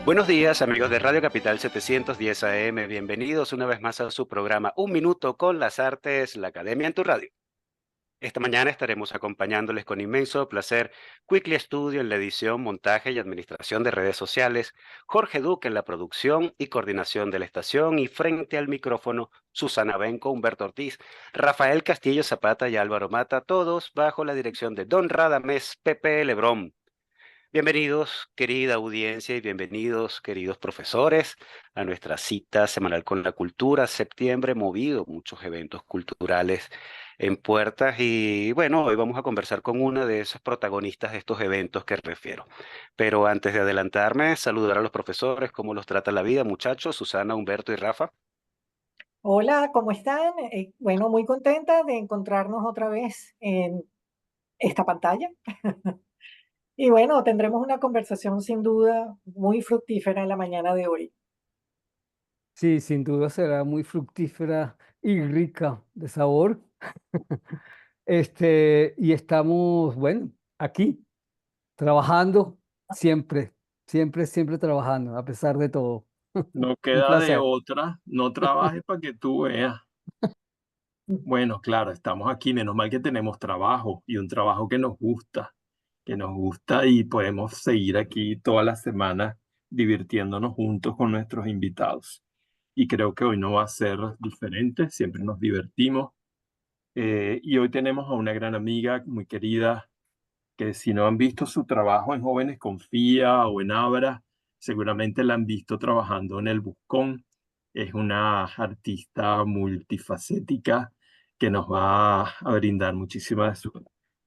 Buenos días, amigos de Radio Capital 710 AM. Bienvenidos una vez más a su programa Un Minuto con las Artes, la Academia en tu Radio. Esta mañana estaremos acompañándoles con inmenso placer Quickly Studio en la edición, montaje y administración de redes sociales, Jorge Duque en la producción y coordinación de la estación y frente al micrófono Susana Benco, Humberto Ortiz, Rafael Castillo Zapata y Álvaro Mata, todos bajo la dirección de Don Radamés Pepe Lebrón. Bienvenidos, querida audiencia, y bienvenidos, queridos profesores, a nuestra cita semanal con la cultura. Septiembre movido, muchos eventos culturales en puertas y bueno, hoy vamos a conversar con una de esas protagonistas de estos eventos que refiero. Pero antes de adelantarme, saludar a los profesores, cómo los trata la vida, muchachos, Susana, Humberto y Rafa. Hola, ¿cómo están? Bueno, muy contenta de encontrarnos otra vez en esta pantalla. Y bueno, tendremos una conversación sin duda muy fructífera en la mañana de hoy. Sí, sin duda será muy fructífera y rica de sabor. Y estamos, bueno, aquí, trabajando siempre, siempre trabajando, a pesar de todo. No Un queda de placer. otra, no trabajes para que tú veas. Bueno, claro, estamos aquí, menos mal que tenemos trabajo y un trabajo que nos gusta y podemos seguir aquí toda la semana divirtiéndonos juntos con nuestros invitados. Y creo que hoy no va a ser diferente, siempre nos divertimos. Y hoy tenemos a una gran amiga muy querida que si no han visto su trabajo en Jóvenes Confía o en Abra, seguramente la han visto trabajando en El Buscón. Es una artista multifacética que nos va a brindar muchísimas de sus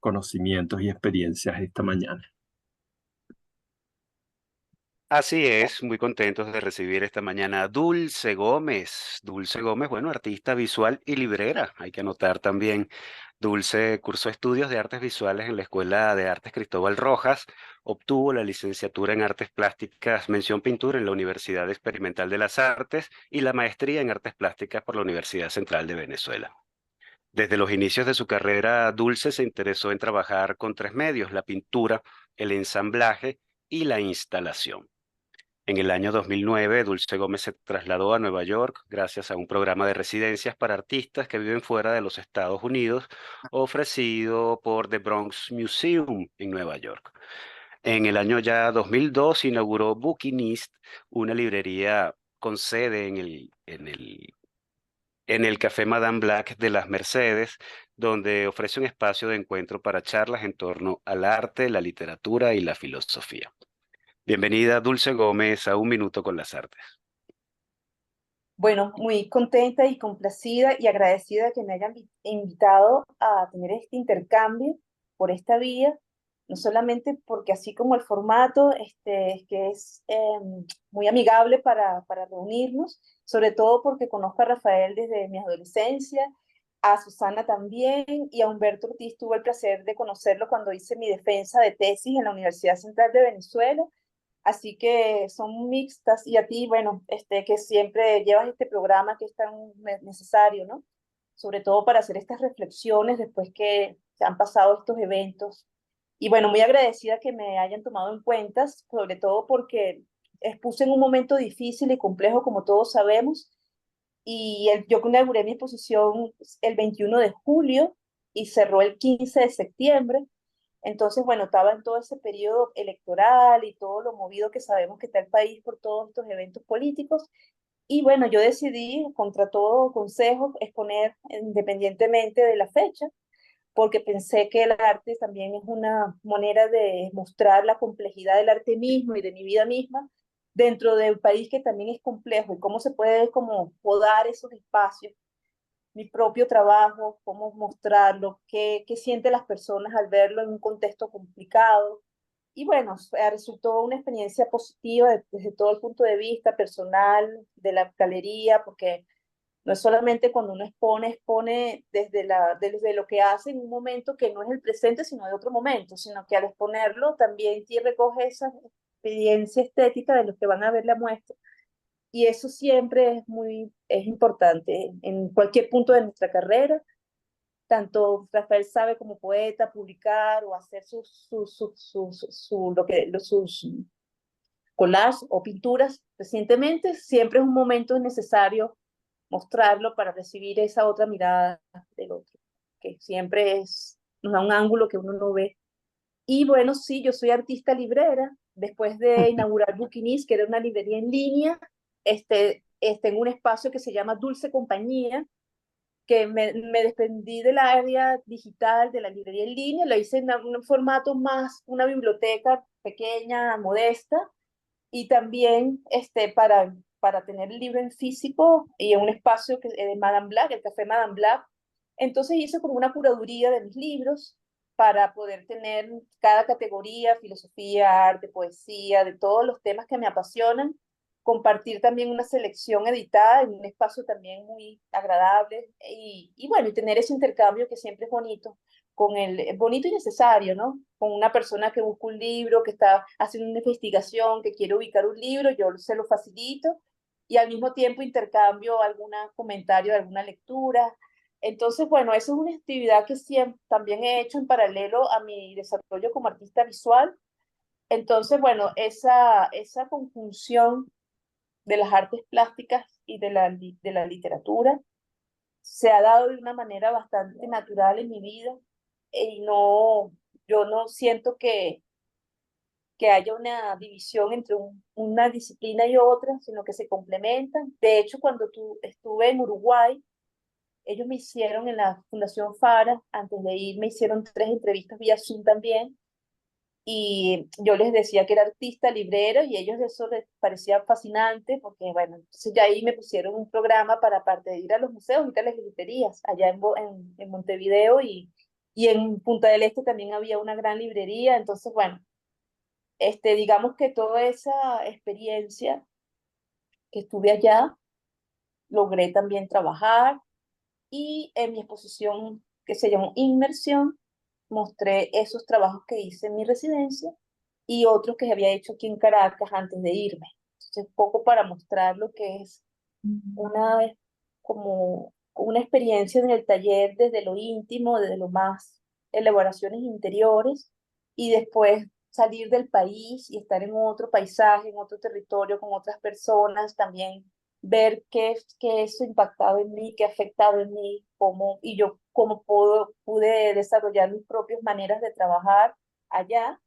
conocimientos y experiencias esta mañana. Así es, muy contentos de recibir esta mañana a Dulce Gómez. Dulce Gómez, bueno, artista visual y librera. Hay que anotar también, Dulce cursó estudios de artes visuales en la Escuela de Artes Cristóbal Rojas, obtuvo la licenciatura en Artes Plásticas, mención pintura en la Universidad Experimental de las Artes y la maestría en Artes Plásticas por la Universidad Central de Venezuela. Desde los inicios de su carrera, Dulce se interesó en trabajar con tres medios: la pintura, el ensamblaje y la instalación. En el año 2009, Dulce Gómez se trasladó a Nueva York gracias a un programa de residencias para artistas que viven fuera de los Estados Unidos, ofrecido por The Bronx Museum en Nueva York. En el año ya 2002 inauguró Bookinist, una librería con sede en el Café Madame Black de las Mercedes, donde ofrece un espacio de encuentro para charlas en torno al arte, la literatura y la filosofía. Bienvenida, Dulce Gómez, a Un Minuto con las Artes. Bueno, muy contenta y complacida y agradecida que me hayan invitado a tener este intercambio por esta vía, no solamente porque así como el formato es que es muy amigable para reunirnos, sobre todo porque conozco a Rafael desde mi adolescencia, a Susana también y a Humberto Ortiz tuve el placer de conocerlo cuando hice mi defensa de tesis en la Universidad Central de Venezuela. Así que son mixtas y a ti, bueno, que siempre llevas este programa que es tan necesario, ¿no? Sobre todo para hacer estas reflexiones después que se han pasado estos eventos. Y bueno, muy agradecida que me hayan tomado en cuenta, sobre todo porque expuse en un momento difícil y complejo, como todos sabemos, y yo inauguré mi exposición el 21 de julio y cerró el 15 de septiembre. Entonces, bueno, estaba en todo ese periodo electoral y todo lo movido que sabemos que está el país por todos estos eventos políticos. Y bueno, yo decidí, contra todo consejo, exponer independientemente de la fecha, porque pensé que el arte también es una manera de mostrar la complejidad del arte mismo y de mi vida misma dentro de un país que también es complejo y cómo se puede como podar esos espacios, mi propio trabajo, cómo mostrarlo, qué sienten las personas al verlo en un contexto complicado. Y bueno, resultó una experiencia positiva desde todo el punto de vista personal, de la galería, porque no es solamente cuando uno expone desde lo que hace en un momento que no es el presente, sino de otro momento, sino que al exponerlo también recoge esa experiencia estética de los que van a ver la muestra y eso siempre es importante en cualquier punto de nuestra carrera. Tanto Rafael sabe como poeta publicar o hacer lo que, sus collage o pinturas recientemente, siempre es un momento necesario mostrarlo para recibir esa otra mirada del otro, que siempre nos da un ángulo que uno no ve. Y bueno, sí, yo soy artista librera. Después de inaugurar Bookinis, que era una librería en línea, tengo un espacio que se llama Dulce Compañía, que me desprendí del área digital de la librería en línea, lo hice en un formato más, una biblioteca pequeña, modesta, y también para tener el libro en físico y en un espacio de Madame Black, el Café Madame Black. Entonces hice como una curaduría de mis libros para poder tener cada categoría, filosofía, arte, poesía, de todos los temas que me apasionan, compartir también una selección editada en un espacio también muy agradable y bueno, y tener ese intercambio que siempre es bonito, bonito y necesario, ¿no? Con una persona que busca un libro, que está haciendo una investigación, que quiere ubicar un libro, yo se lo facilito y al mismo tiempo intercambio algún comentario de alguna lectura. Entonces, bueno, eso es una actividad que siempre, también he hecho en paralelo a mi desarrollo como artista visual. Entonces, bueno, esa conjunción de las artes plásticas y de la literatura se ha dado de una manera bastante natural en mi vida y yo no siento que haya una división entre una disciplina y otra, sino que se complementan. De hecho, cuando estuve en Uruguay, ellos me hicieron en la Fundación FARA, antes de ir, me hicieron 3 entrevistas vía Zoom también, y yo les decía que era artista, librero, y ellos eso les parecía fascinante, porque bueno, entonces ya ahí me pusieron un programa para, aparte de ir a los museos, ir a las librerías, allá en Montevideo, y en Punta del Este también había una gran librería, entonces bueno, digamos que toda esa experiencia que estuve allá, logré también trabajar, y en mi exposición que se llamó Inmersión, mostré esos trabajos que hice en mi residencia y otros que había hecho aquí en Caracas antes de irme. Entonces, un poco para mostrar lo que es como una experiencia en el taller desde lo íntimo, desde lo más elaboraciones interiores, y después salir del país y estar en otro paisaje, en otro territorio, con otras personas, también ver qué eso ha impactado en mí, qué ha afectado en mí, y yo cómo pude desarrollar mis propias maneras de trabajar allá.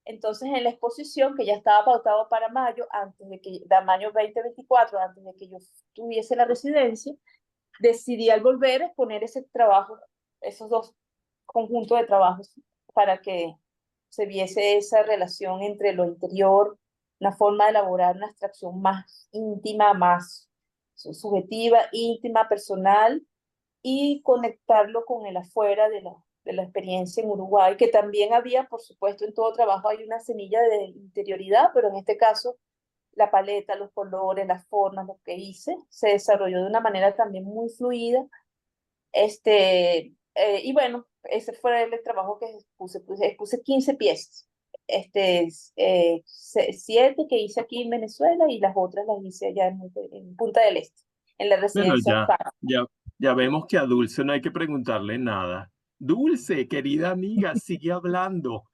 Entonces, en la exposición, que ya estaba pautado para mayo, de mayo 2024, antes de que yo tuviese la residencia, decidí al volver exponer ese trabajo, esos 2 conjuntos de trabajos, para que se viese esa relación entre lo interior, una forma de elaborar una abstracción más íntima, más subjetiva, íntima, personal, y conectarlo con el afuera de la experiencia en Uruguay, que también había, por supuesto, en todo trabajo hay una semilla de interioridad, pero en este caso la paleta, los colores, las formas, lo que hice, se desarrolló de una manera también muy fluida. Y bueno, ese fue el trabajo que expuse 15 piezas. 7 que hice aquí en Venezuela y las otras las hice allá en Punta del Este, en la Bueno, residencia FARA. ya vemos que a Dulce no hay que preguntarle nada. Dulce, querida amiga, sigue hablando.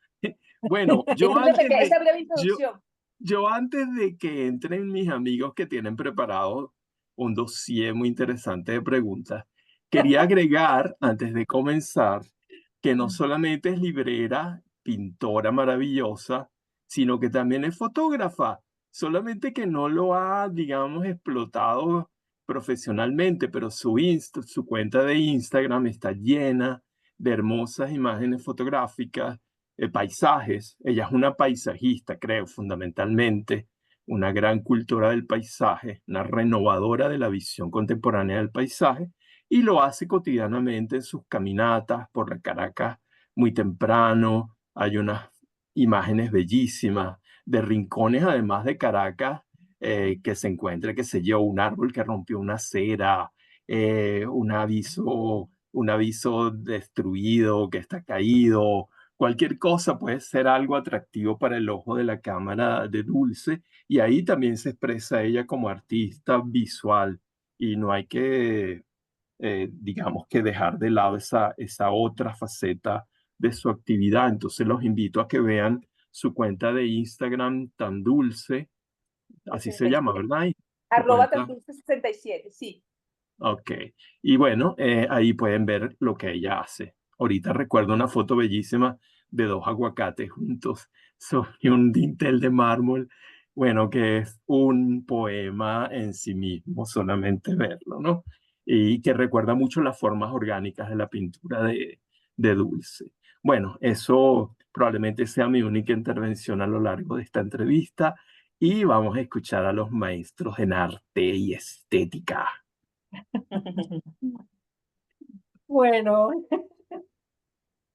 Bueno, Esa breve yo, introducción. yo antes de que entren mis amigos que tienen preparado un dossier muy interesante de preguntas, quería agregar, antes de comenzar, que no solamente es librera, pintora maravillosa, sino que también es fotógrafa, solamente que no lo ha, digamos, explotado profesionalmente, pero su cuenta de Instagram está llena de hermosas imágenes fotográficas, paisajes. Ella es una paisajista, creo, fundamentalmente, una gran cultora del paisaje, una renovadora de la visión contemporánea del paisaje, y lo hace cotidianamente en sus caminatas por la Caracas muy temprano. Hay unas imágenes bellísimas de rincones, además de Caracas, que se encuentra, qué sé yo, un árbol que rompió una acera, un aviso destruido que está caído. Cualquier cosa puede ser algo atractivo para el ojo de la cámara de Dulce, y ahí también se expresa ella como artista visual, y no hay que, digamos, que dejar de lado esa otra faceta de su actividad. Entonces los invito a que vean su cuenta de Instagram tan dulce, así se llama, 67. ¿verdad? Y tu Arroba cuenta. Tandulce67, sí. Ok. Y bueno, ahí pueden ver lo que ella hace. Ahorita recuerdo una foto bellísima de dos aguacates juntos sobre un dintel de mármol. Bueno, que es un poema en sí mismo, solamente verlo, ¿no? Y que recuerda mucho las formas orgánicas de la pintura de Dulce. Bueno, eso probablemente sea mi única intervención a lo largo de esta entrevista y vamos a escuchar a los maestros en arte y estética. Bueno,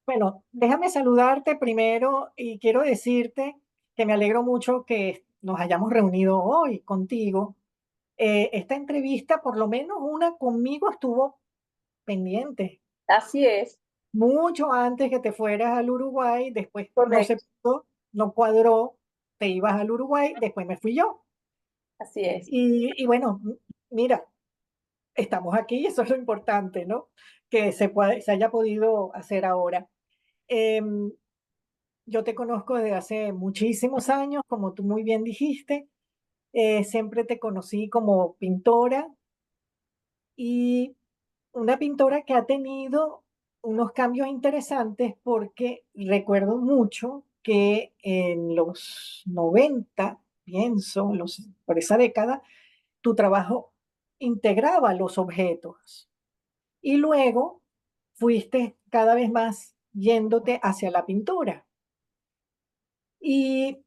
bueno, déjame saludarte primero y quiero decirte que me alegro mucho que nos hayamos reunido hoy contigo. Esta entrevista, por lo menos una conmigo, estuvo pendiente Así es, mucho antes que te fueras al Uruguay, después no se correcto, pudo, no cuadró, te ibas al Uruguay, después me fui yo. así es. Y bueno, mira, estamos aquí y eso es lo importante, ¿no? Que se haya podido hacer ahora. Em, yo te conozco desde hace muchísimos años, como tú muy bien dijiste. Siempre te conocí como pintora y una pintora que ha tenido unos cambios interesantes porque recuerdo mucho que en los 90 pienso, por esa década, tu trabajo integraba los objetos y luego fuiste cada vez más yéndote hacia la pintura. Y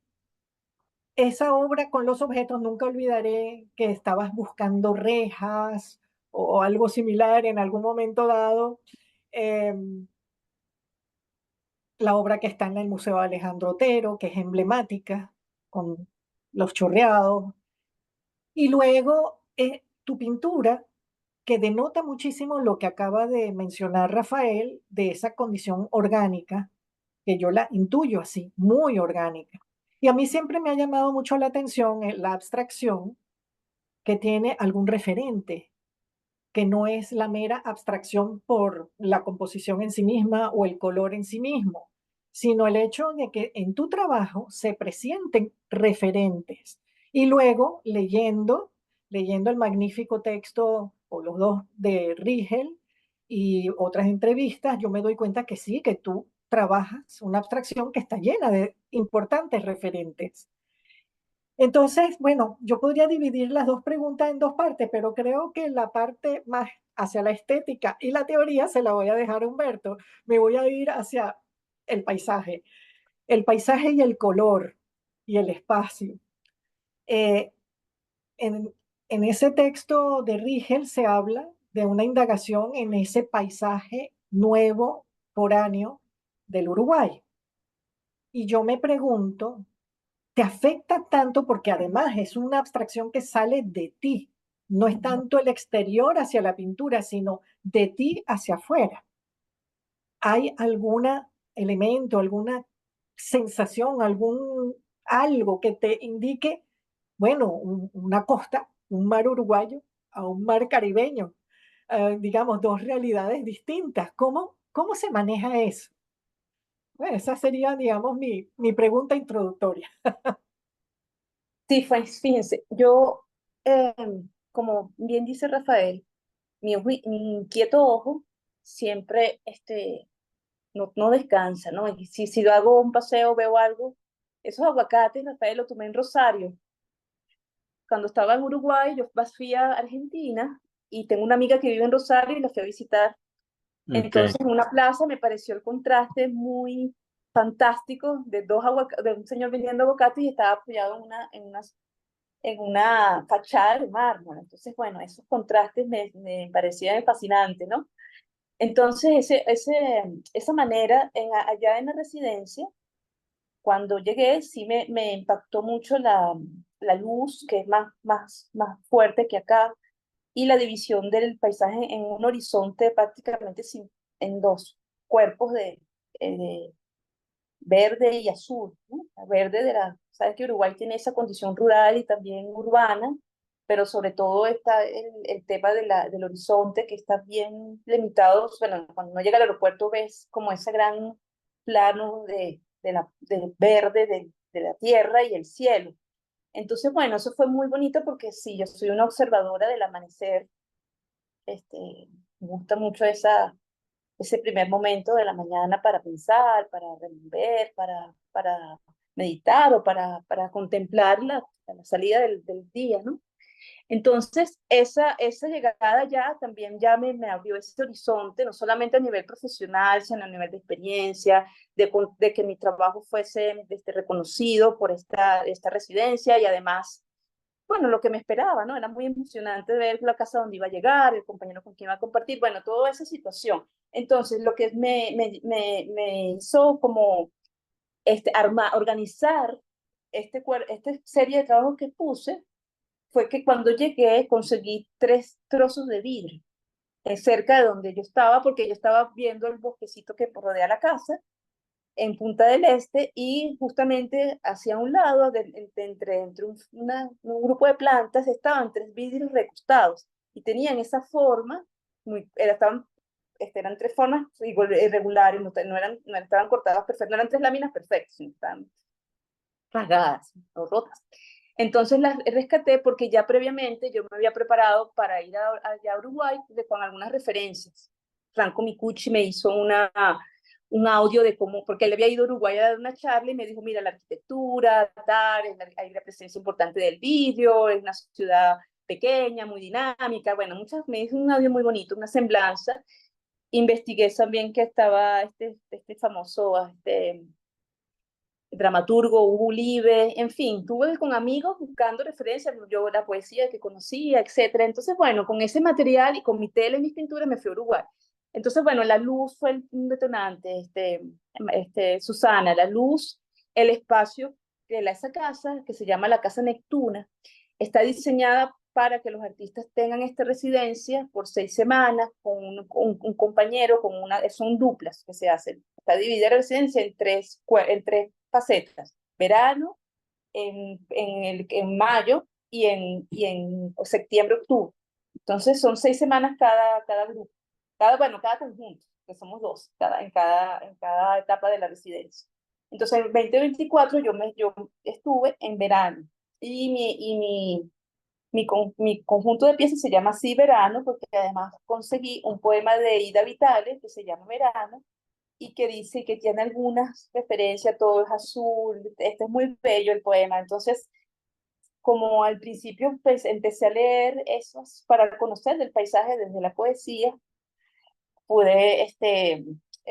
esa obra con los objetos, nunca olvidaré que estabas buscando rejas o algo similar en algún momento dado. em, la obra que está en el Museo Alejandro Otero, que es emblemática, con los chorreados. Y luego tu pintura, que denota muchísimo lo que acaba de mencionar Rafael, de esa condición orgánica, que yo la intuyo así, muy orgánica. Y a mí siempre me ha llamado mucho la atención la abstracción que tiene algún referente, que no es la mera abstracción por la composición en sí misma o el color en sí mismo, sino el hecho de que en tu trabajo se presenten referentes. Y luego, leyendo el magnífico texto o los dos de Rigel y otras entrevistas, yo me doy cuenta que sí, que tú trabajas una abstracción que está llena de importantes referentes. Entonces, bueno, yo podría dividir las dos preguntas en dos partes, pero creo que la parte más hacia la estética y la teoría se la voy a dejar a Humberto. Me voy a ir hacia el paisaje y el color y el espacio. Eh, en, en ese texto de Rigel se habla de una indagación en ese paisaje nuevo, foráneo del Uruguay. Y yo me pregunto, te afecta tanto porque además es una abstracción que sale de ti. No es tanto el exterior hacia la pintura, sino de ti hacia afuera. ¿Hay algún elemento, alguna sensación, algún algo que te indique, bueno, una costa, un mar uruguayo a un mar caribeño? Digamos, dos realidades distintas. ¿Cómo se maneja eso? Bueno, esa sería, digamos, mi pregunta introductoria. Sí, fíjense, yo, eh, como bien dice Rafael, mi inquieto ojo siempre no descansa, ¿no? Y si yo hago un paseo, veo algo, esos aguacates, Rafael, lo tomé en Rosario. Cuando estaba en Uruguay, yo fui a Argentina y tengo una amiga que vive en Rosario y la fui a visitar. Ok. Entonces, en una plaza me pareció el contraste muy fantástico de de un señor vendiendo aguacates y estaba apoyado en una fachada de mármol. Entonces, bueno, esos contrastes me parecían fascinantes, ¿no? Entonces, esa manera, allá en la residencia, cuando llegué, sí me impactó mucho la luz, que es más fuerte que acá, y la división del paisaje en un horizonte prácticamente en dos cuerpos de verde y azul, ¿no? Verde sabes que Uruguay tiene esa condición rural y también urbana, pero sobre todo está el tema del horizonte que está bien limitado. Bueno, cuando no llega al aeropuerto ves como ese gran plano del verde de la tierra y el cielo. Entonces, bueno, eso fue muy bonito porque sí, yo soy una observadora del amanecer. Me gusta mucho ese primer momento de la mañana para pensar, para revolver, para meditar o para contemplar la salida del día, ¿no? Entonces, esa llegada ya también ya me abrió ese horizonte, no solamente a nivel profesional, sino a nivel de experiencia, de que mi trabajo fuese reconocido por esta residencia y además, bueno, lo que me esperaba, ¿no? Era muy emocionante ver la casa donde iba a llegar, el compañero con quien iba a compartir, bueno, toda esa situación. Entonces, lo que me hizo como organizar esta serie de trabajos que puse fue que cuando llegué conseguí 3 trozos de vidrio cerca de donde yo estaba, porque yo estaba viendo el bosquecito que rodea la casa en Punta del Este y justamente hacia un lado, entre un grupo de plantas, estaban 3 vidrios recostados y tenían esa forma, eran 3 formas irregulares, no estaban cortadas perfectas, no eran 3 láminas perfectas, sino estaban rasgadas o rotas. Entonces las rescaté porque ya previamente yo me había preparado para ir allá a Uruguay con algunas referencias. Franco Micucci me hizo un audio de cómo, porque él había ido a Uruguay a dar una charla y me dijo, mira, la arquitectura, hay la presencia importante del vidrio, es una ciudad pequeña, muy dinámica, bueno, me hizo un audio muy bonito, una semblanza. Investigué también que estaba este famoso, dramaturgo Hugo Ulibe, en fin, estuve con amigos buscando referencias, yo la poesía que conocía, etcétera. Entonces, bueno, con ese material y con mi tela y mis pinturas me fui a Uruguay. Entonces, bueno, la luz fue un detonante, Susana, la luz, el espacio de esa casa, que se llama la Casa Neptuna, está diseñada para que los artistas tengan esta residencia por 6 semanas con un compañero, son duplas que se hacen. Está dividida la residencia en tres facetas: verano, en mayo y en septiembre, octubre. Entonces son 6 semanas cada grupo, cada conjunto, que somos 2, en cada etapa de la residencia. Entonces en 2024 yo estuve en verano y mi conjunto de piezas se llama así Verano, porque además conseguí un poema de Ida Vitale que se llama Verano y que dice que tiene algunas referencias, todo es azul, este es muy bello el poema. Entonces, como al principio pues, empecé a leer esos para conocer del paisaje desde la poesía, pude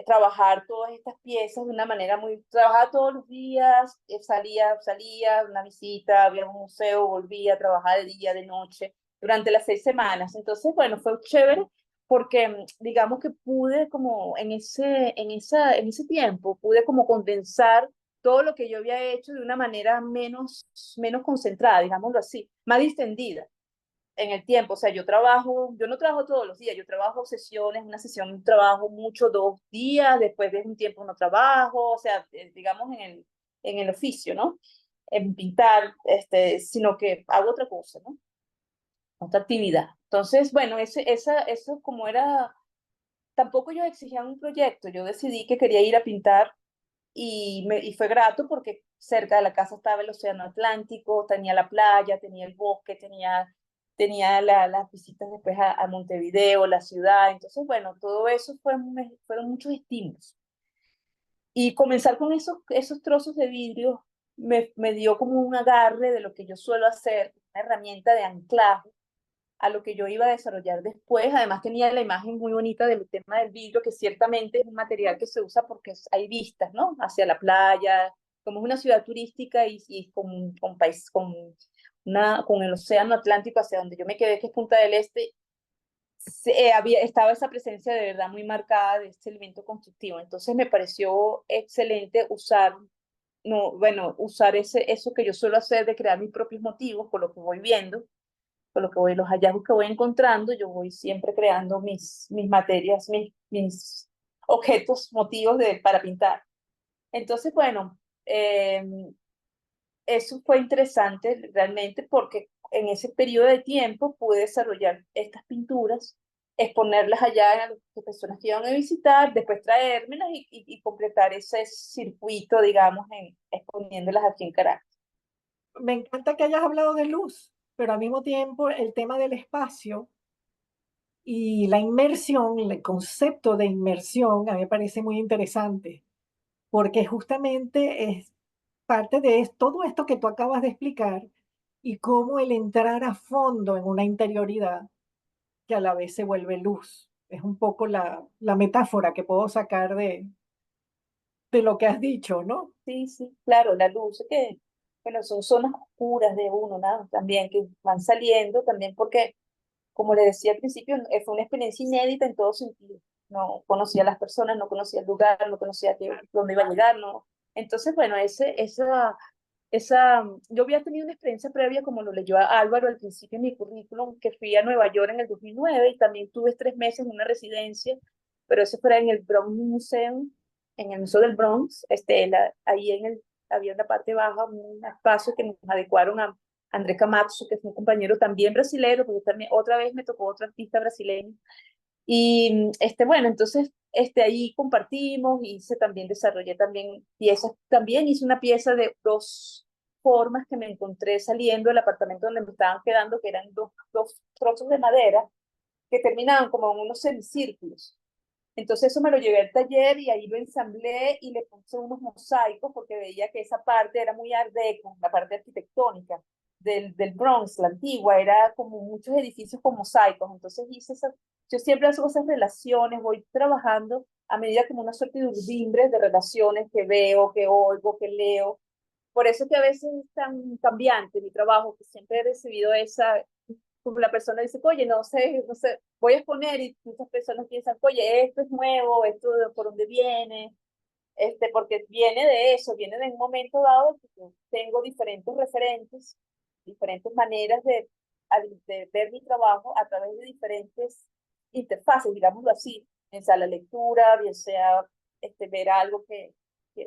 trabajar todas estas piezas de una manera trabajaba todos los días, salía a una visita, había un museo, volvía a trabajar de día, de noche, durante las 6 semanas. Entonces, bueno, fue chévere porque digamos que pude como en ese tiempo, pude como condensar todo lo que yo había hecho de una manera menos concentrada, digámoslo así, más distendida en el tiempo. O sea, yo no trabajo todos los días, yo trabajo sesiones, una sesión trabajo mucho 2 días, después de un tiempo no trabajo, o sea, digamos en el oficio, ¿no? En pintar, sino que hago otra cosa, ¿no? Otra actividad. Entonces, bueno, eso como era, tampoco yo exigía un proyecto, yo decidí que quería ir a pintar y fue grato porque cerca de la casa estaba el océano Atlántico, tenía la playa, tenía el bosque, tenía las visitas después a Montevideo, la ciudad. Entonces, bueno, todo eso fueron muchos estímulos. Y comenzar con esos trozos de vidrio me dio como un agarre de lo que yo suelo hacer, una herramienta de anclaje a lo que yo iba a desarrollar después. Además tenía la imagen muy bonita del tema del vidrio, que ciertamente es un material que se usa porque hay vistas, ¿no? Hacia la playa, como es una ciudad turística y con el océano Atlántico hacia donde yo me quedé, que es Punta del Este, estaba esa presencia de verdad muy marcada de este elemento constructivo. Entonces me pareció excelente usar, no, bueno, usar eso que yo suelo hacer de crear mis propios motivos por lo que voy viendo, los hallazgos que voy encontrando. Yo voy siempre creando mis materias, mis objetos, motivos para pintar. Entonces, bueno, eso fue interesante realmente porque en ese periodo de tiempo pude desarrollar estas pinturas, exponerlas allá a las personas que iban a visitar, después traérmelas y completar ese circuito, digamos, exponiéndolas aquí en Caracas. me encanta que hayas hablado de luz, pero al mismo tiempo el tema del espacio y la inmersión, el concepto de inmersión, a mí me parece muy interesante, porque justamente es parte de todo esto que tú acabas de explicar y cómo el entrar a fondo en una interioridad que a la vez se vuelve luz. Es un poco la metáfora que puedo sacar de lo que has dicho, ¿no? Sí, sí, claro, la luz que, bueno, son zonas oscuras de uno, ¿no? También que van saliendo, también porque, como le decía al principio, fue una experiencia inédita en todo sentido. No conocía a las personas, no conocía el lugar, no conocía dónde iba a llegar, no. Entonces, bueno, yo había tenido una experiencia previa, como lo leyó a Álvaro al principio en mi currículum, que fui a Nueva York en el 2009 y también tuve 3 meses en una residencia, pero eso fue en el Bronx Museum, en el Museo del Bronx, ahí había una parte baja, un espacio que nos adecuaron a André Camacho, que es un compañero también brasilero, porque también otra vez me tocó otro artista brasileño. Y bueno, entonces ahí compartimos, desarrollé también piezas, también hice una pieza de 2 formas que me encontré saliendo del apartamento donde me estaban quedando, que eran dos trozos de madera que terminaban como en unos semicírculos. Entonces eso me lo llevé al taller y ahí lo ensamblé y le puse unos mosaicos porque veía que esa parte era muy art deco, la parte arquitectónica del Bronx, la antigua, era como muchos edificios con mosaicos. Entonces yo siempre hago esas relaciones, voy trabajando a medida como una suerte de urdimbres de relaciones que veo, que oigo, que leo. Por eso que a veces es tan cambiante mi trabajo, que siempre he recibido como la persona dice, oye, no sé, voy a exponer y muchas personas piensan, oye, esto es nuevo, por dónde viene, porque viene de eso, viene de un momento dado que yo tengo diferentes referentes, diferentes maneras de ver mi trabajo a través de diferentes interfaces, digámoslo así, bien sea la lectura, bien sea ver algo que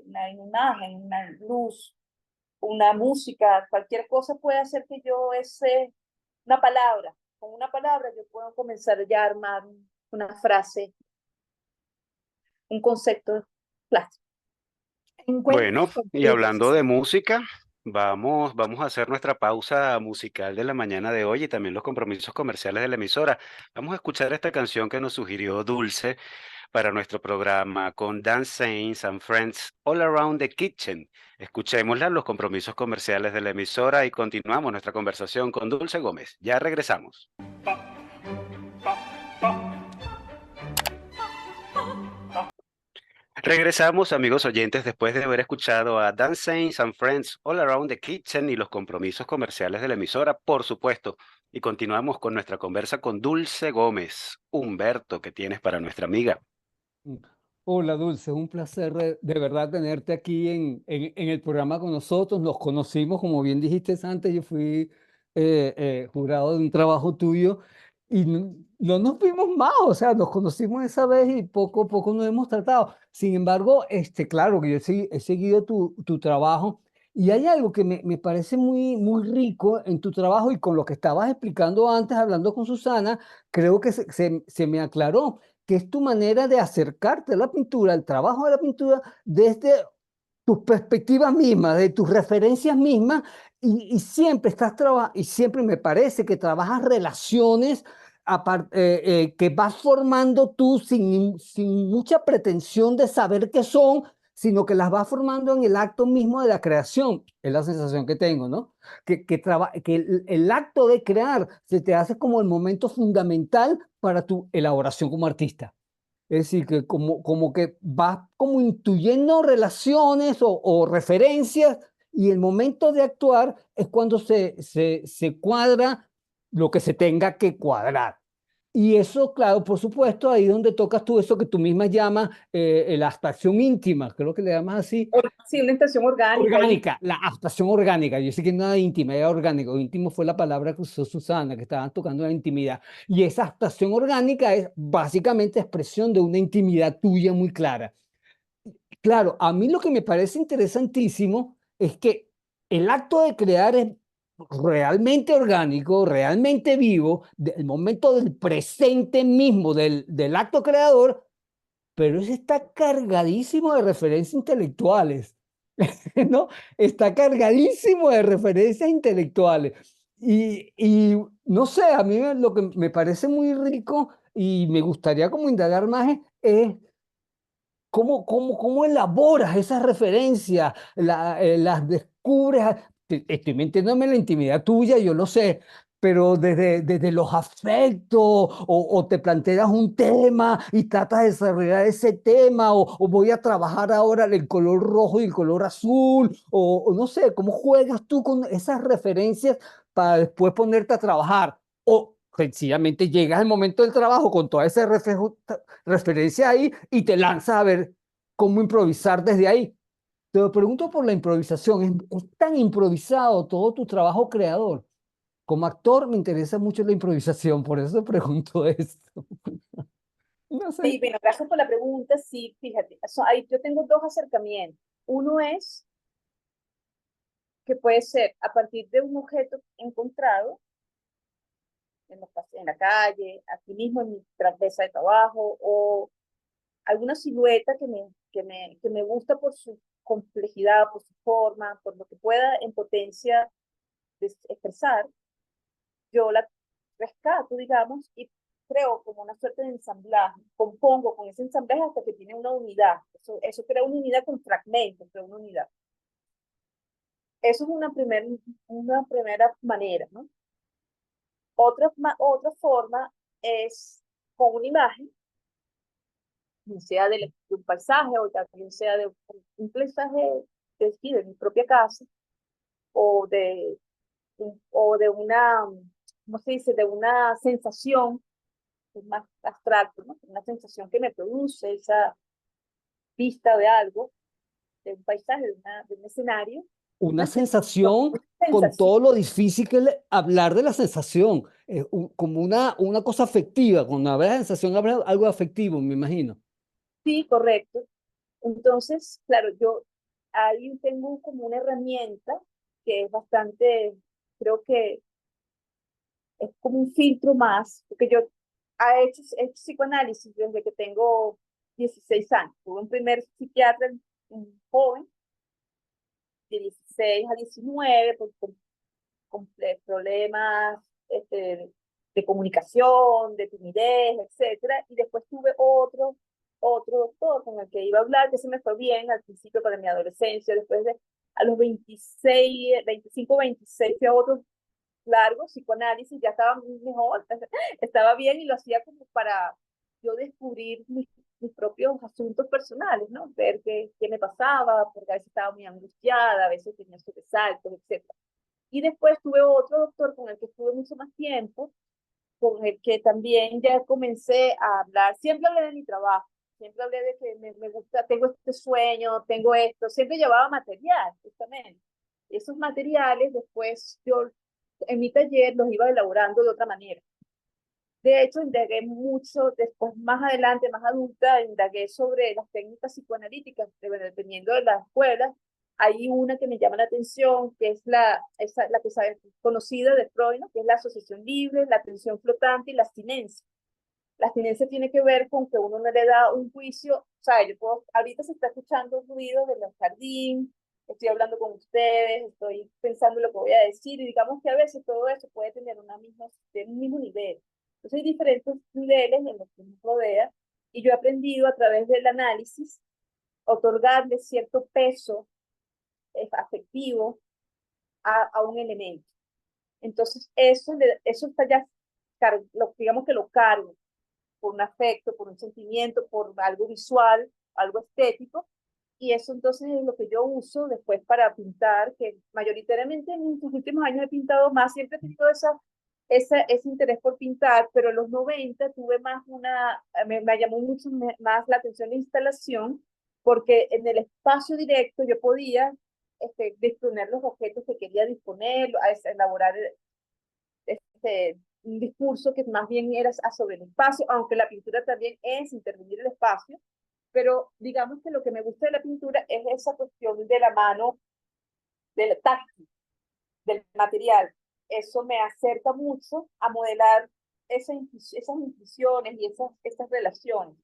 una imagen, una luz, una música, cualquier cosa puede hacer que una palabra, con una palabra yo puedo comenzar ya a armar una frase, un concepto plástico. Bueno, Encuentros y hablando contigo. de música, vamos a hacer nuestra pausa musical de la mañana de hoy y también los compromisos comerciales de la emisora. Vamos a escuchar esta canción que nos sugirió Dulce para nuestro programa con Dan Saints and Friends All Around the Kitchen. Escuchémosla, los compromisos comerciales de la emisora y continuamos nuestra conversación con Dulce Gómez. Ya regresamos. Regresamos, amigos oyentes, después de haber escuchado a Dan Saints and Friends All Around the Kitchen y los compromisos comerciales de la emisora, por supuesto. Y continuamos con nuestra conversa con Dulce Gómez. Humberto, ¿qué tienes para nuestra amiga? Mm. Hola Dulce, es un placer de verdad tenerte aquí en el programa con nosotros. Nos conocimos, como bien dijiste antes, yo fui jurado de un trabajo tuyo y no nos vimos más, o sea, nos conocimos esa vez y poco a poco nos hemos tratado. Sin embargo, claro que yo he seguido tu trabajo y hay algo que me parece muy rico en tu trabajo y con lo que estabas explicando antes, hablando con Susana, creo que se me aclaró que es tu manera de acercarte a la pintura, al trabajo de la pintura, desde tus perspectivas mismas, de tus referencias mismas, y siempre y siempre me parece que trabajas relaciones que vas formando tú sin mucha pretensión de saber qué son, sino que las vas formando en el acto mismo de la creación. Es la sensación que tengo, ¿no? Que el acto de crear se te hace como el momento fundamental para tu elaboración como artista. Es decir, que como que vas como intuyendo relaciones o referencias y el momento de actuar es cuando se cuadra lo que se tenga que cuadrar. Y eso, claro, por supuesto, ahí es donde tocas tú eso que tú misma llamas la abstracción íntima, creo que le llamas así. Sí, una estación orgánica y Orgánica, la abstracción orgánica. Yo sé que nada íntima, era orgánico. Íntimo fue la palabra que usó Susana, que estaban tocando la intimidad. Y esa abstracción orgánica es básicamente expresión de una intimidad tuya muy clara. Claro, a mí lo que me parece interesantísimo es que el acto de crear es realmente orgánico, realmente vivo, el momento del presente mismo del acto creador, pero ese está cargadísimo de referencias intelectuales. ¿no? Está cargadísimo de referencias intelectuales. Y no sé, a mí lo que me parece muy rico y me gustaría como indagar más es cómo elaboras esas referencias, las descubres. Estoy metiéndome en la intimidad tuya, yo lo sé, pero desde los afectos, o te planteas un tema y tratas de desarrollar ese tema, o voy a trabajar ahora el color rojo y el color azul, o no sé, cómo juegas tú con esas referencias para después ponerte a trabajar. O sencillamente llegas al momento del trabajo con toda esa referencia ahí y te lanzas a ver cómo improvisar desde ahí. Te lo pregunto por la improvisación. Es tan improvisado todo tu trabajo creador. Como actor me interesa mucho la improvisación, por eso te pregunto esto. No sé. Sí, bueno, gracias por la pregunta. Sí, fíjate, ahí yo tengo dos acercamientos. Uno es que puede ser a partir de un objeto encontrado en la calle, aquí mismo en mi mesa de trabajo, o alguna silueta que me gusta por su complejidad, por su forma, por lo que pueda en potencia expresar, yo la rescato, digamos, y creo como una suerte de ensamblaje, compongo con ese ensamblaje hasta que tiene una unidad. Eso crea una unidad con fragmentos, crea una unidad. Eso es una primera manera, ¿no? Otra forma es con una imagen, sea de un paisaje o también sea de un paisaje de mi propia casa o de una, ¿cómo se dice? De una sensación más abstracto, ¿no? Una sensación que me produce esa vista de algo, de un paisaje, de un escenario, Una una sensación, sensación una con sensación. todo lo difícil que es hablar de la sensación. Como una cosa afectiva. Cuando hablas de sensación, hablas de algo afectivo, me imagino. Sí, correcto. Entonces, claro, yo ahí tengo como una herramienta que es bastante, creo que es como un filtro más, porque yo he hecho psicoanálisis desde que tengo 16 años. Tuve un primer psiquiatra, un joven, de 16 a 19, con problemas de comunicación, de timidez, etcétera. Y después tuve otro doctor con el que iba a hablar, que se me fue bien al principio para mi adolescencia, después de a los 26, 25, 26 fui a otro largo, psicoanálisis, ya estaba muy mejor, estaba bien y lo hacía como para yo descubrir mis propios asuntos personales, ¿no? Ver qué me pasaba, porque a veces estaba muy angustiada, a veces tenía sobresaltos, etcétera. Y después tuve otro doctor con el que estuve mucho más tiempo, con el que también ya comencé a hablar, siempre hablé de mi trabajo, siempre hablé de que me gusta, tengo este sueño, tengo esto, siempre llevaba material, justamente. Esos materiales después yo en mi taller los iba elaborando de otra manera. De hecho, indagué mucho, después más adelante, más adulta, indagué sobre las técnicas psicoanalíticas, dependiendo de las escuelas. Hay una que me llama la atención, que es la que sabe, conocida de Freud, ¿no? Que es la asociación libre, la atención flotante y la abstinencia. La abstinencia tiene que ver con que uno no le da un juicio, o sea, ahorita se está escuchando un ruido del jardín, estoy hablando con ustedes, estoy pensando lo que voy a decir, y digamos que a veces todo eso puede tener un mismo nivel. Entonces hay diferentes niveles en los que nos rodea, y yo he aprendido a través del análisis a otorgarle cierto peso afectivo a un elemento. Entonces eso está ya, digamos que lo cargo por un afecto, por un sentimiento, por algo visual, algo estético, y eso entonces es lo que yo uso después para pintar, que mayoritariamente en los últimos años he pintado más, siempre he tenido ese interés por pintar, pero en los 90 tuve me llamó mucho más la atención la instalación, porque en el espacio directo yo podía disponer los objetos que quería disponer, elaborar un discurso que más bien era sobre el espacio, aunque la pintura también es intervenir el espacio, pero digamos que lo que me gusta de la pintura es esa cuestión de la mano, del táctil, del material. Eso me acerca mucho a modelar esas intuiciones y esas relaciones.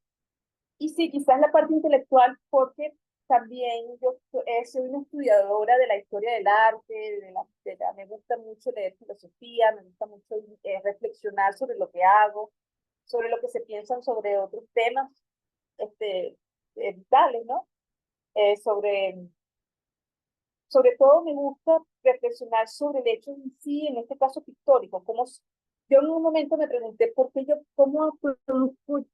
Y sí, quizás la parte intelectual, porque también yo soy una estudiadora de la historia del arte, me gusta mucho leer filosofía, me gusta mucho reflexionar sobre lo que hago, sobre lo que se piensan sobre otros temas este, vitales, ¿no? Eh, sobre, sobre todo me gusta reflexionar sobre el hecho en sí, en este caso pictórico. Yo en un momento me pregunté cómo produzco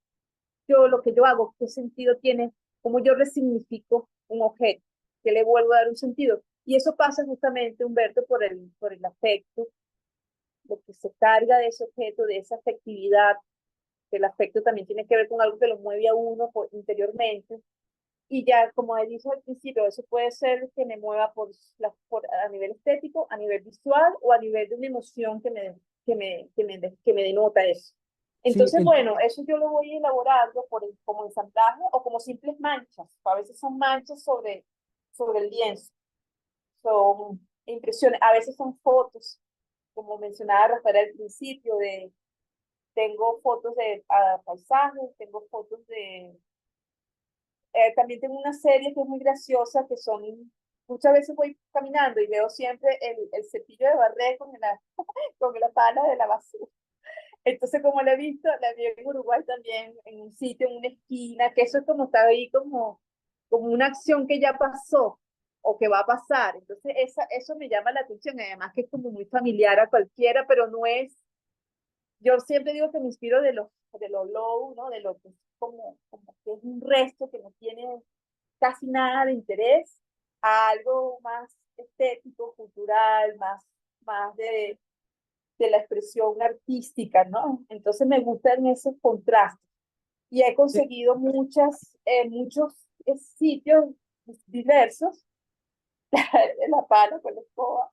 yo lo que yo hago, qué sentido tiene, cómo yo resignifico un objeto, que le vuelvo a dar un sentido. Y eso pasa justamente, Humberto, por el afecto, lo que se carga de ese objeto, de esa afectividad, que el afecto también tiene que ver con algo que lo mueve a uno interiormente. Y ya, como he dicho al principio, eso puede ser que me mueva a nivel estético, a nivel visual o a nivel de una emoción que me denota eso. Sí, Entonces, bueno, eso yo lo voy elaborando como ensamblaje o como simples manchas. A veces son manchas sobre el lienzo, son impresiones, a veces son fotos, como mencionaba Rafael al principio, tengo fotos de paisajes, tengo fotos también tengo una serie que es muy graciosa, muchas veces voy caminando y veo siempre el cepillo de barrer con la pala de la basura. Entonces, como la vi en Uruguay también, en un sitio, en una esquina, que eso es como está ahí como una acción que ya pasó o que va a pasar. Entonces, eso me llama la atención, además que es como muy familiar a cualquiera, pero no es, yo siempre digo que me inspiro de lo low, ¿no? De lo que es como que es un resto que no tiene casi nada de interés, a algo más estético, cultural, más de la expresión artística, ¿no? Entonces me gustan esos contrastes. Y he conseguido muchos sitios diversos, la pala con la escoba.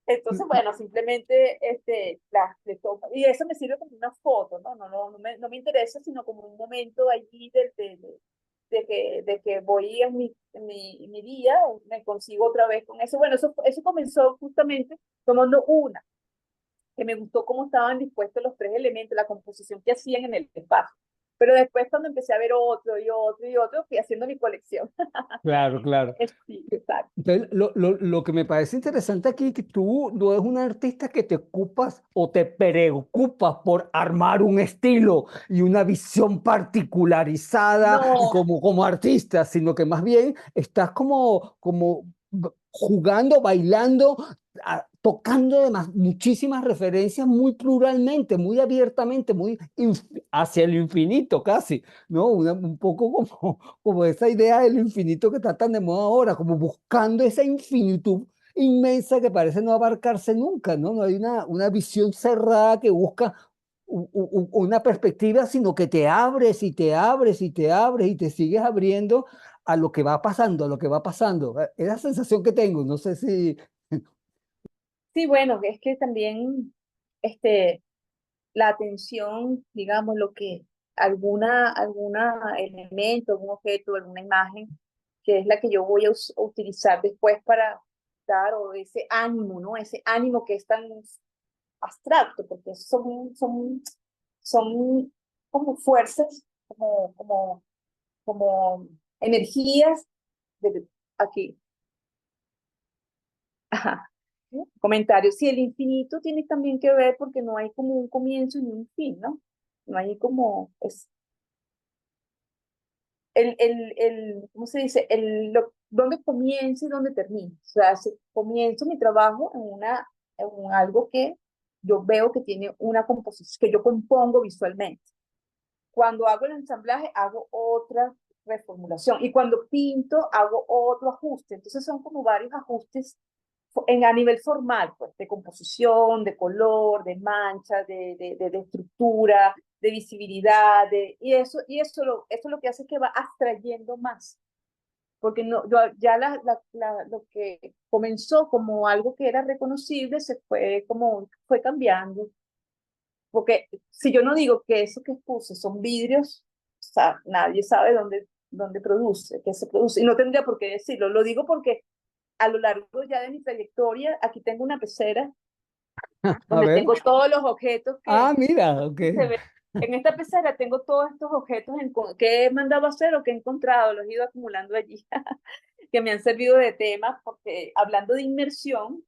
Entonces, bueno, simplemente le tomo. Y eso me sirve como una foto, ¿no? No me interesa, sino como un momento allí de que voy en mi día, me consigo otra vez con eso. Bueno, eso comenzó justamente tomando una, que me gustó cómo estaban dispuestos los tres elementos, la composición que hacían en el espacio. Pero después cuando empecé a ver otro y otro y otro, fui haciendo mi colección. claro, claro. Sí, exacto. Entonces, lo que me parece interesante aquí es que tú no eres un artista que te ocupas o te preocupas por armar un estilo y una visión particularizada No, como artista, sino que más bien estás como jugando, bailando, tocando además muchísimas referencias muy pluralmente, muy abiertamente, hacia el infinito casi, ¿no? Un poco como esa idea del infinito que está tan de moda ahora, como buscando esa infinitud inmensa que parece no abarcarse nunca, ¿no? No hay una visión cerrada que busca una perspectiva, sino que te abres y te abres y te abres y te sigues abriendo a lo que va pasando, a lo que va pasando. Es la sensación que tengo, no sé si... sí, bueno, es que también este, la atención, digamos, lo que alguna elemento, algún objeto, alguna imagen, que es la que yo voy a utilizar después para dar, o ese ánimo, ¿no? Ese ánimo que es tan abstracto, porque son como fuerzas, como energías de aquí. Ajá. Comentario. Sí, el infinito tiene también que ver porque no hay como un comienzo ni un fin, ¿no? No hay como, ¿cómo se dice? Dónde comienza y dónde termina. O sea, comienzo mi trabajo en algo que yo veo que tiene una composición, que yo compongo visualmente. Cuando hago el ensamblaje, hago otra reformulación. Y cuando pinto, hago otro ajuste. Entonces son como varios ajustes a nivel formal, pues, de composición, de color, de mancha, de estructura, de visibilidad, eso lo que hace es que va abstrayendo más, porque no, ya lo que comenzó como algo que era reconocible fue cambiando, porque si yo no digo que eso que puse son vidrios, o sea, nadie sabe dónde qué se produce, y no tendría por qué decirlo, lo digo porque a lo largo ya de mi trayectoria, aquí tengo una pecera A donde ver. tengo todos los objetos Ah, mira, ok. que se ven En esta pecera tengo todos estos objetos que he mandado a hacer o que he encontrado, los he ido acumulando allí, que me han servido de tema, porque hablando de inmersión,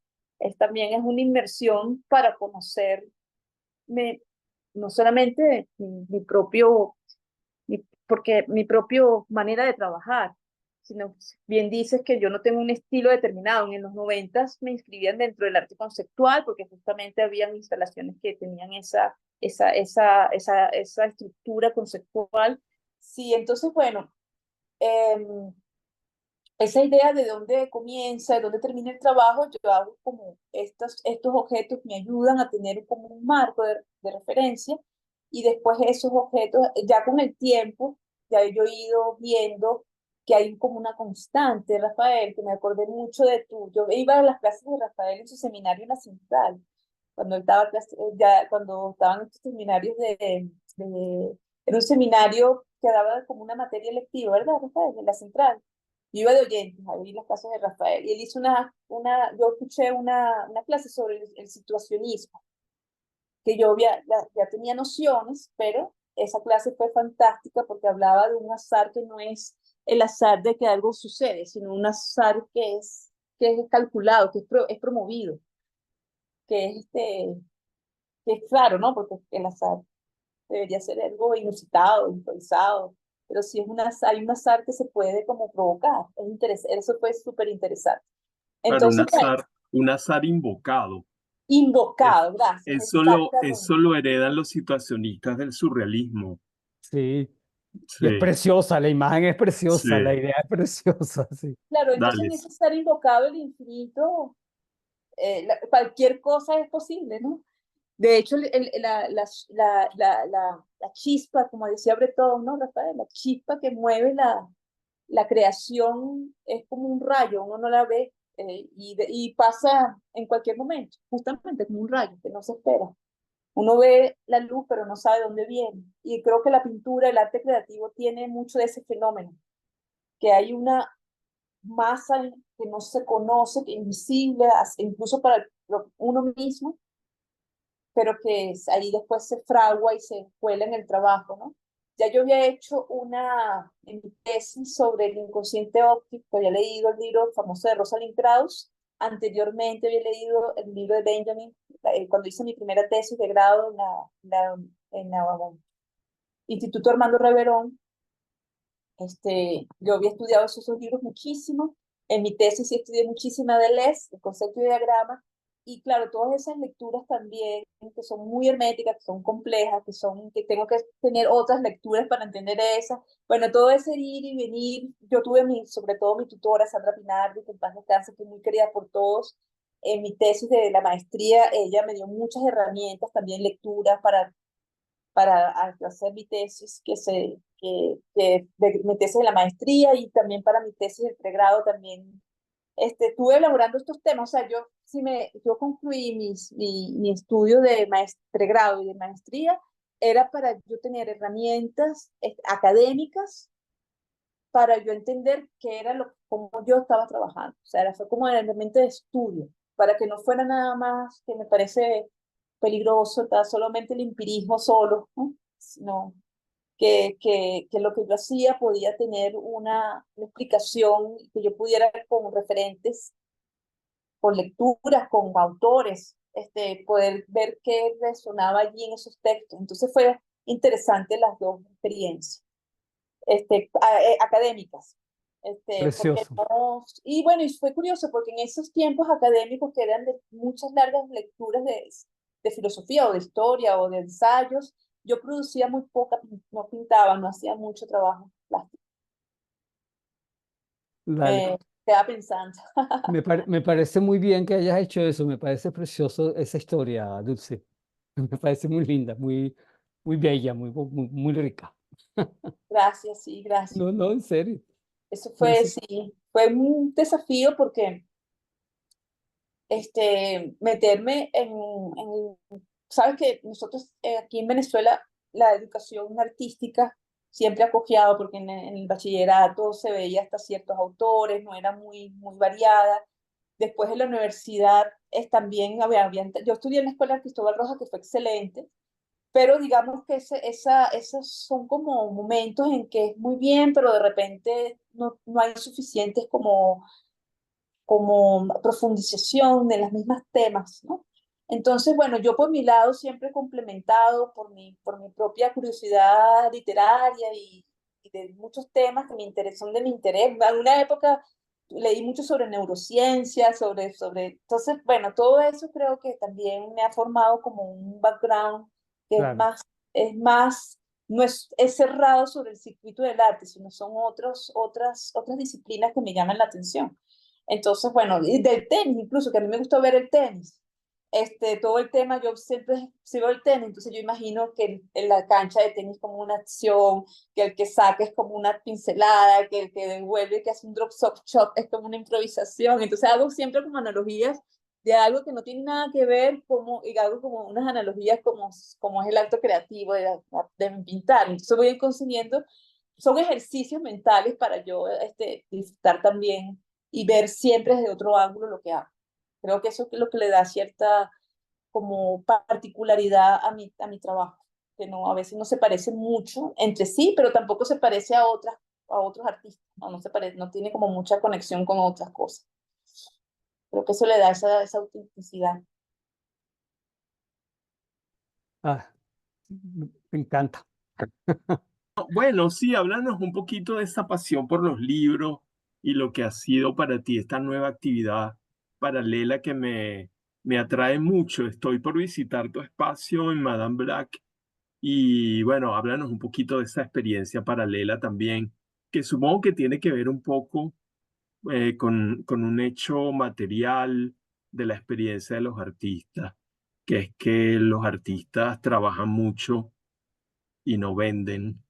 también es una inmersión para conocerme, no solamente mi propio, porque mi propio manera de trabajar, sino bien dices que yo no tengo un estilo determinado. En los 90 me inscribían dentro del arte conceptual porque justamente habían instalaciones que tenían esa estructura conceptual. Sí, entonces, bueno, esa idea de dónde comienza, de dónde termina el trabajo, yo hago como estos objetos me ayudan a tener como un marco de referencia y después esos objetos, ya con el tiempo, ya yo he ido viendo que hay como una constante, Rafael, que me acordé mucho de tú. Yo iba a las clases de Rafael en su seminario en la Central, cuando él estaba, ya, cuando estaban estos seminarios era un seminario que daba como una materia electiva, ¿verdad, Rafael? En la Central. Yo iba de oyentes a oír las clases de Rafael y él hizo yo escuché una clase sobre el situacionismo, que yo ya tenía nociones, pero esa clase fue fantástica porque hablaba de un azar que no es el azar de que algo sucede, sino un azar que es calculado, es promovido, que es, que es claro, ¿no? Porque el azar debería ser algo inusitado, improvisado, pero si hay un azar que se puede como provocar, es interesante, eso fue súper interesante. Claro, Entonces, bueno, un azar invocado. Es- invocado, gracias, eso exactamente. lo heredan los situacionistas del surrealismo. Sí, y es Sí, preciosa, la imagen es preciosa, la sí, idea es preciosa, sí. Claro, entonces dale. en ese estar invocado el infinito, cualquier cosa es posible, ¿no? De hecho, la chispa, como decía Breton, ¿no, Rafael? La chispa que mueve la creación es como un rayo, uno no la ve y pasa en cualquier momento, justamente como un rayo que no se espera. Uno ve la luz, pero no sabe dónde viene. Y creo que la pintura, el arte creativo, tiene mucho de ese fenómeno, que hay una masa que no se conoce, que es invisible, incluso para uno mismo, pero que ahí después se fragua y se cuela en el trabajo, ¿no? Ya yo había hecho en mi tesis sobre el inconsciente óptico, había leído el libro famoso de Rosalind Krauss, anteriormente había leído el libro de Benjamin, cuando hice mi primera tesis de grado en la Instituto Armando Reverón. Yo había estudiado esos dos libros muchísimo. En mi tesis sí estudié muchísima de Deleuze, el concepto de diagrama, y claro, todas esas lecturas también, que son muy herméticas, que son complejas, que tengo que tener otras lecturas para entender esas. Bueno, todo ese ir y venir, yo tuve sobre todo mi tutora, Sandra Pinardi, que en paz descanse, que es muy querida por todos. En mi tesis de la maestría, ella me dio muchas herramientas, también lecturas para hacer mi tesis, mi tesis de la maestría y también para mi tesis de pregrado también. Estuve elaborando estos temas, o sea, yo concluí mi estudio de pregrado y de maestría, era para yo tener herramientas académicas para yo entender qué era cómo yo estaba trabajando. O sea, fue como el elemento de estudio, para que no fuera nada más que me parece peligroso, solamente el empirismo solo, ¿no? Sino que lo que yo hacía podía tener una explicación, que yo pudiera con referentes, con lecturas, con autores, poder ver qué resonaba allí en esos textos. Entonces fue interesante las dos experiencias académicas. Porque Precioso. no, y bueno, y fue curioso porque en esos tiempos académicos que eran de muchas largas lecturas de filosofía o de historia o de ensayos, yo producía muy poca, no pintaba, no hacía mucho trabajo plástico. Dale. Me quedaba pensando. Me parece muy bien que hayas hecho eso, me parece precioso esa historia, Dulce. Me parece muy linda, muy bella, muy rica. Gracias, sí, gracias. No, no, en serio. Eso No fue, sé. sí, fue un desafío porque meterme sabes que nosotros aquí en Venezuela la educación artística siempre ha cojeado porque en el bachillerato se veía hasta ciertos autores, no era muy variada. Después en la universidad yo estudié en la Escuela Cristóbal Rojas, que fue excelente, pero digamos que esos son como momentos en que es muy bien, pero de repente no hay suficientes como profundización de los mismos temas, ¿no? Entonces, bueno, yo por mi lado siempre he complementado por mi propia curiosidad literaria y de muchos temas que son de mi interés. En una época leí mucho sobre neurociencia, entonces, bueno, todo eso creo que también me ha formado como un background que Claro. es más, no es cerrado sobre el circuito del arte, sino son otras disciplinas que me llaman la atención. Entonces, bueno, y del tenis incluso, que a mí me gustó ver el tenis. Todo el tema, yo siempre sigo el tenis, entonces yo imagino que en la cancha de tenis como una acción, que el que saca es como una pincelada, que el que devuelve, que hace un drop shot es como una improvisación. Entonces hago siempre como analogías de algo que no tiene nada que ver, y hago como unas analogías como es el acto creativo de pintar. Entonces voy consiguiendo, son ejercicios mentales para yo disfrutar también y ver siempre desde otro ángulo lo que hago. Creo que eso es lo que le da cierta como particularidad a mi trabajo, que no, a veces no se parece mucho entre sí, pero tampoco se parece a otros artistas, no se parece, no tiene como mucha conexión con otras cosas. Creo que eso le da esa autenticidad. Ah, me encanta. Bueno, sí, háblanos un poquito de esa pasión por los libros y lo que ha sido para ti esta nueva actividad paralela que me atrae mucho. Estoy por visitar tu espacio en Madame Black y bueno, háblanos un poquito de esa experiencia paralela también, que supongo que tiene que ver un poco con un hecho material de la experiencia de los artistas, que es que los artistas trabajan mucho y no venden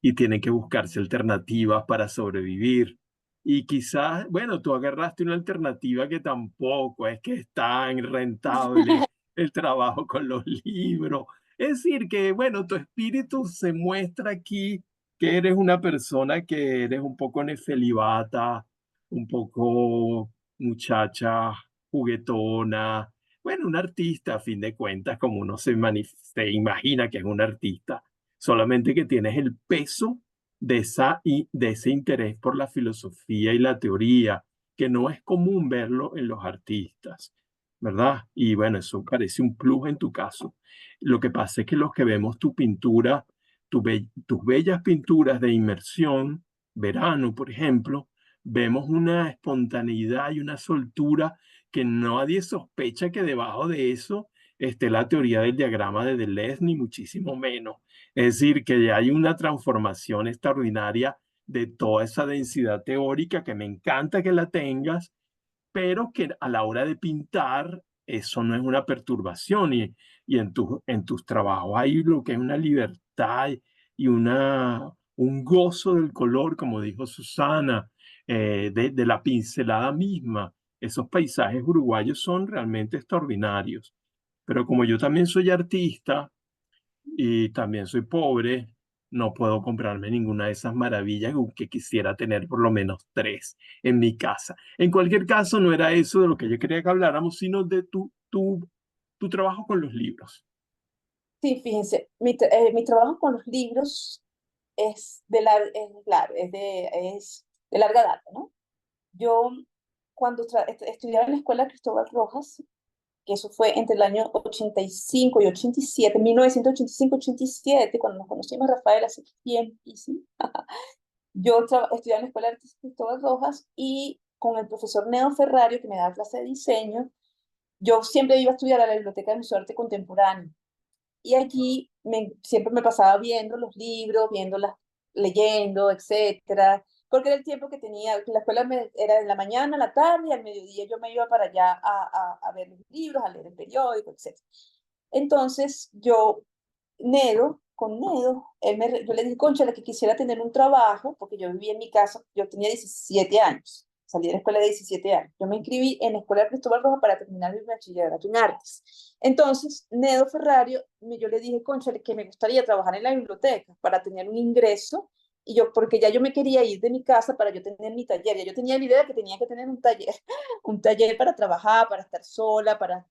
y tienen que buscarse alternativas para sobrevivir. Y quizás, bueno, tú agarraste una alternativa que tampoco es que es tan rentable el trabajo con los libros. Es decir, que, bueno, tu espíritu se muestra aquí que eres una persona que eres un poco nefelibata, un poco muchacha juguetona, bueno, un artista a fin de cuentas, como uno se imagina que es un artista, solamente que tienes el peso de ese interés por la filosofía y la teoría, que no es común verlo en los artistas, ¿verdad? Y bueno, eso parece un plus en tu caso. Lo que pasa es que los que vemos tu pintura, tus bellas pinturas de inmersión, verano, por ejemplo, vemos una espontaneidad y una soltura que nadie sospecha que debajo de eso esté la teoría del diagrama de Deleuze, ni muchísimo menos. Es decir, que ya hay una transformación extraordinaria de toda esa densidad teórica que me encanta que la tengas, pero que a la hora de pintar eso no es una perturbación y en tus trabajos hay lo que es una libertad y un gozo del color, como dijo Susana, de la pincelada misma. Esos paisajes uruguayos son realmente extraordinarios. Pero como yo también soy artista y también soy pobre, no puedo comprarme ninguna de esas maravillas, aunque quisiera tener por lo menos 3 en mi casa. En cualquier caso, no era eso de lo que yo quería que habláramos, sino de tu trabajo con los libros. Sí, fíjense, mi trabajo con los libros claro, es de larga data, ¿no? Yo cuando estudiaba en la escuela Cristóbal Rojas, que eso fue entre el año 85 y 87, 1985-87, cuando nos conocimos, Rafael, hace tiempísimo. Yo estudiaba en la escuela de artes Cristóbal Rojas y con el profesor Neo Ferrario, que me daba clase de diseño, yo siempre iba a estudiar a la Biblioteca de Museo de Arte Contemporáneo. Y allí siempre me pasaba viendo los libros, leyendo, etcétera, porque era el tiempo que tenía, la escuela era en la mañana, la tarde, y al mediodía yo me iba para allá a ver los libros, a leer el periódico, etcétera. Entonces con Nedo, yo le dije, cónchale, que quisiera tener un trabajo, porque yo vivía en mi casa, yo tenía 17 años, salí de la escuela de 17 años. Yo me inscribí en la escuela de Cristóbal Rojas para terminar mi bachillerato en artes. Entonces, Nedo Ferrario, yo le dije, cónchale, que me gustaría trabajar en la biblioteca para tener un ingreso y yo, porque ya yo me quería ir de mi casa para yo tener mi taller, ya yo tenía la idea de que tenía que tener un taller, un taller para trabajar, para estar sola, para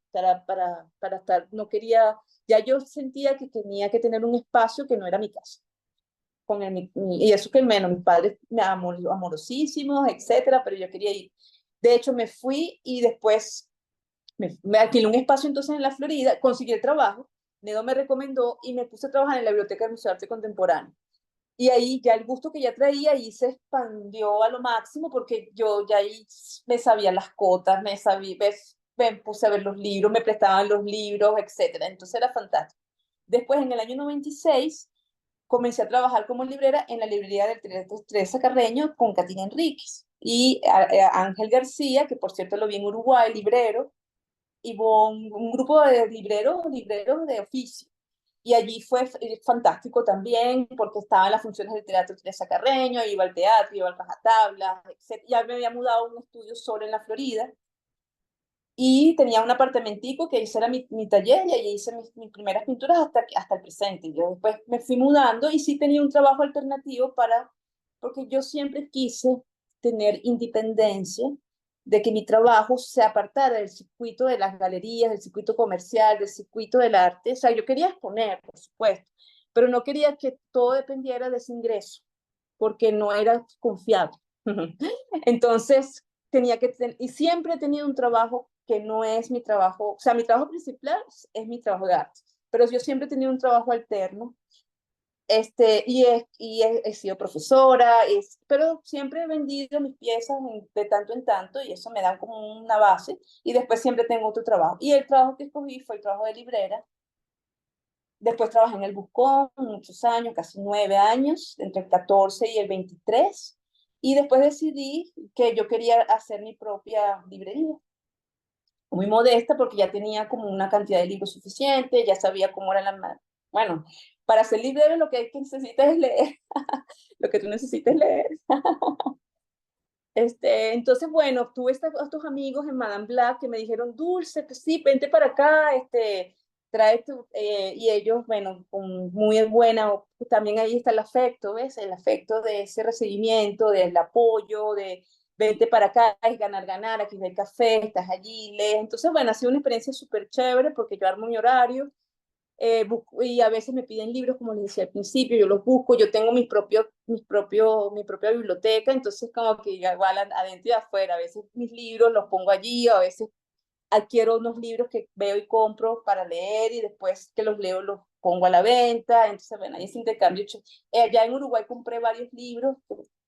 estar, no quería, ya yo sentía que tenía que tener un espacio que no era mi casa. Y eso que menos, mis padres amorosísimos, etcétera, pero yo quería ir. De hecho, me fui y después me alquilé un espacio entonces en la Florida, conseguí el trabajo, Nedo me recomendó y me puse a trabajar en la Biblioteca del Museo de Arte Contemporáneo. Y ahí ya el gusto que ya traía ahí se expandió a lo máximo porque yo ya ahí me sabía las cotas, me sabía, me puse a ver los libros, me prestaban los libros, etcétera. Entonces era fantástico. Después, en el año 96, comencé a trabajar como librera en la librería del Teresa Carreño con Katina Enríquez y Ángel García, que por cierto lo vi en Uruguay, librero, y un grupo de libreros de oficio. Y allí fue fantástico también, porque estaba en las funciones del Teatro Teresa Carreño, iba al teatro, iba al rajatabla, etc. Ya me había mudado a un estudio solo en la Florida, y tenía un apartamentico que ese era mi taller, y allí hice mis primeras pinturas hasta el presente. Yo después me fui mudando, y sí tenía un trabajo alternativo porque yo siempre quise tener independencia, de que mi trabajo se apartara del circuito de las galerías, del circuito comercial, del circuito del arte. O sea, yo quería exponer, por supuesto, pero no quería que todo dependiera de ese ingreso, porque no era confiable. Entonces, y siempre he tenido un trabajo que no es mi trabajo, o sea, mi trabajo principal es mi trabajo de arte, pero yo siempre he tenido un trabajo alterno, he sido profesora, pero siempre he vendido mis piezas de tanto en tanto, y eso me da como una base, y después siempre tengo otro trabajo. Y el trabajo que escogí fue el trabajo de librera. Después trabajé en el Buscón muchos años, casi 9 años, entre el 14 y el 23. Y después decidí que yo quería hacer mi propia librería. Muy modesta, porque ya tenía como una cantidad de libros suficiente, ya sabía cómo era la... Bueno, para ser librero lo que necesitas es leer. Lo que tú necesitas es leer. Entonces, bueno, tuve estos amigos en Madame Black que me dijeron: Dulce, pues sí, vente para acá, trae y ellos, bueno, muy buena, también ahí está el afecto, ¿ves? El afecto de ese recibimiento, del apoyo, de vente para acá, es ganar, ganar, aquí hay café, estás allí, lees. Entonces, bueno, ha sido una experiencia súper chévere, porque yo armo mi horario, y a veces me piden libros, como les decía al principio, yo los busco, yo tengo mi propia biblioteca, entonces como que igual adentro y afuera, a veces mis libros los pongo allí, a veces adquiero unos libros que veo y compro para leer, y después que los leo los pongo a la venta. Entonces, bueno, ahí ese intercambio. Allá en Uruguay compré varios libros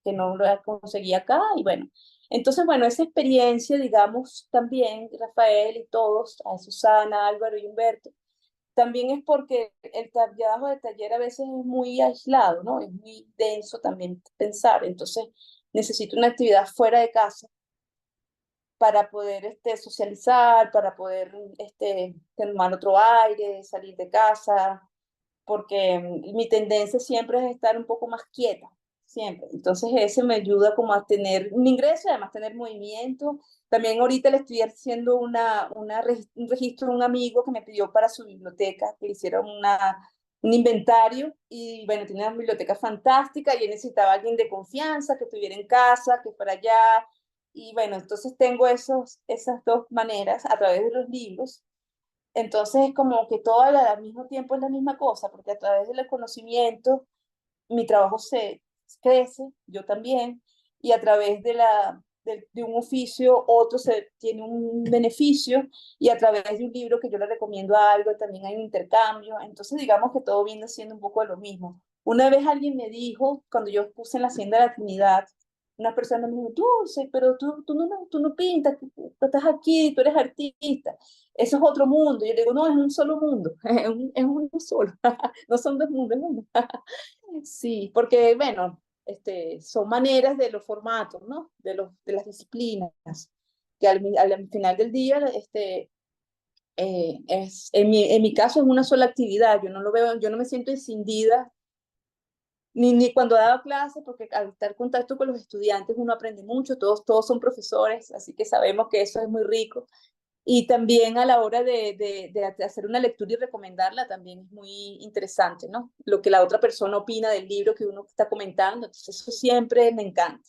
que no los conseguí acá, y bueno. Entonces, bueno, esa experiencia, digamos, también, Rafael y todos, a Susana, Álvaro y Humberto, también es porque el trabajo de taller a veces es muy aislado, ¿no? Es muy denso también pensar. Entonces, necesito una actividad fuera de casa para poder socializar, para poder tomar otro aire, salir de casa, porque mi tendencia siempre es estar un poco más quieta, siempre. Entonces, ese me ayuda como a tener un ingreso y además tener movimiento. También ahorita le estoy haciendo un registro a un amigo que me pidió para su biblioteca, que le hiciera un inventario, y bueno, tiene una biblioteca fantástica, y él necesitaba a alguien de confianza, que estuviera en casa, que fuera allá. Y bueno, entonces tengo esas dos maneras a través de los libros. Entonces es como que todo al mismo tiempo es la misma cosa, porque a través del conocimiento mi trabajo se crece, yo también, y a través de un oficio otro se tiene un beneficio, y a través de un libro que yo le recomiendo a algo también hay un intercambio. Entonces digamos que todo viene siendo un poco de lo mismo. Una vez alguien me dijo, cuando yo puse en la Hacienda de la Trinidad, una persona me dijo: Dulce, pero tú no pintas, tú estás aquí, tú eres artista, eso es otro mundo. Yo le digo: no, es un solo mundo, es uno solo, no son dos mundos, es uno. Sí, porque bueno, son maneras de los formatos, ¿no? De las disciplinas, que al final del día, en mi caso es una sola actividad. Yo no lo veo, yo no me siento escindida, ni cuando he dado clases, porque al estar en contacto con los estudiantes uno aprende mucho, todos son profesores, así que sabemos que eso es muy rico. Y también a la hora de hacer una lectura y recomendarla también es muy interesante, ¿no? Lo que la otra persona opina del libro que uno está comentando. Entonces eso siempre me encanta.